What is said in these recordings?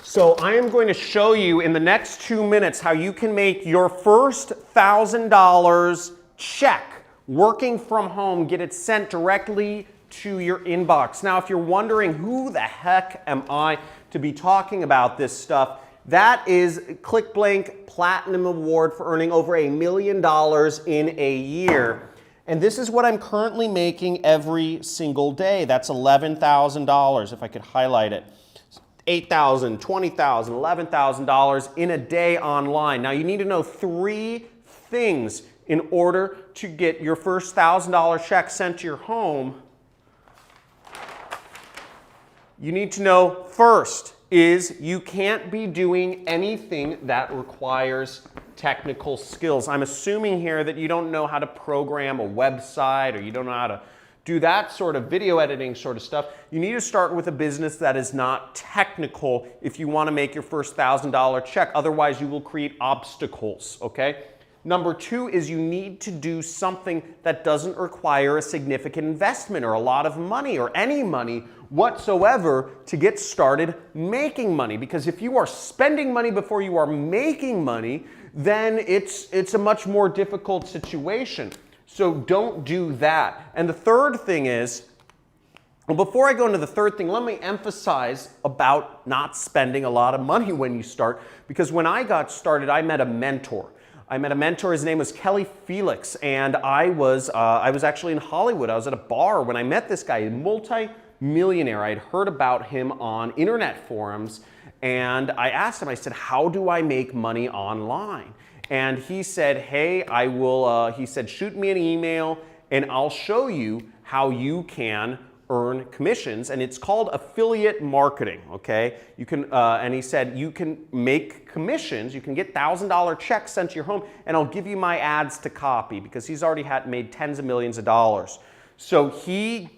So I am going to show you in the next 2 minutes how you can make your first $1,000 check working from home, get it sent directly to your inbox. Now, if you're wondering who the heck am I to be talking about this stuff, that is ClickBlank Platinum Award for earning over $1 million in a year. And this is what I'm currently making every single day. That's $11,000 if I could highlight it. $8,000, $20,000, $11,000 in a day online. Now you need to know 3 things in order to get your first $1,000 check sent to your home. You need to know first is you can't be doing anything that requires technical skills. I'm assuming here that you don't know how to program a website or you don't know how to do that sort of video editing sort of stuff. You need to start with a business that is not technical if you want to make your first $1,000 check. Otherwise, you will create obstacles, okay? Number 2 is you need to do something that doesn't require a significant investment or a lot of money or any money whatsoever to get started making money. Because if you are spending money before you are making money, then it's a much more difficult situation. So don't do that. And the third thing is, well, before I go into the third thing, let me emphasize about not spending a lot of money when you start. Because when I got started, I met a mentor. His name was Kelly Felix, and I was actually in Hollywood. I was at a bar when I met this guy, a multi-millionaire. I had heard about him on internet forums, and I asked him, I said, how do I make money online? And he said, hey, he said, shoot me an email, and I'll show you how you can earn commissions, and it's called affiliate marketing, okay? You can, and he said, you can make commissions, you can get $1,000 checks sent to your home, and I'll give you my ads to copy, because he's already made tens of millions of dollars. So he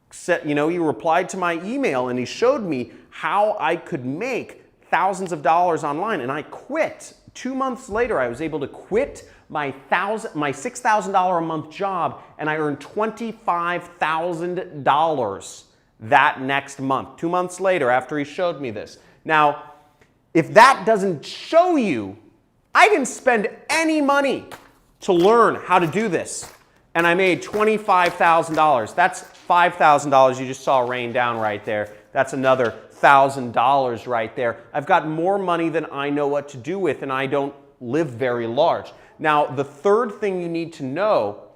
said, he replied to my email, and he showed me how I could make thousands of dollars online, and I quit. 2 months later, I was able to quit my $6,000 a month job, and I earned $25,000 that next month. 2 months later, after he showed me this. Now, if that doesn't show you, I didn't spend any money to learn how to do this, and I made $25,000. That's $5,000 you just saw rain down right there. That's another $1,000 right there. I've got more money than I know what to do with, and I don't live very large. Now, the third thing you need to know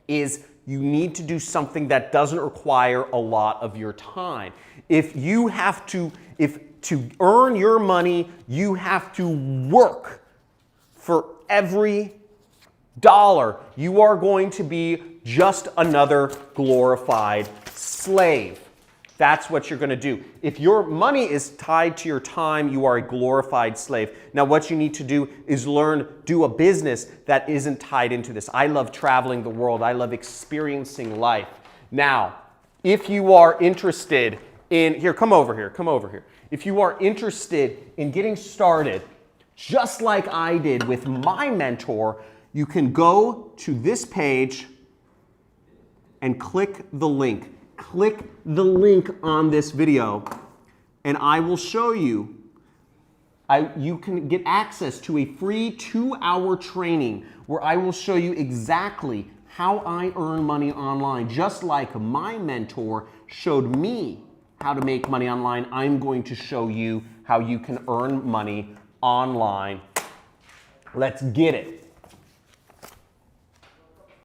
is you need to do something that doesn't require a lot of your time. If to earn your money, you have to work for every dollar. You are going to be just another glorified slave. That's what you're going to do. If your money is tied to your time, you are a glorified slave. Now, what you need to do is do a business that isn't tied into this. I love traveling the world. I love experiencing life. Now, if you are interested in, come over here. If you are interested in getting started, just like I did with my mentor, you can go to this page and click the link. Click the link on this video, and I will show you. You can get access to a free 2-hour training where I will show you exactly how I earn money online. Just like my mentor showed me how to make money online, I'm going to show you how you can earn money online. Let's get it.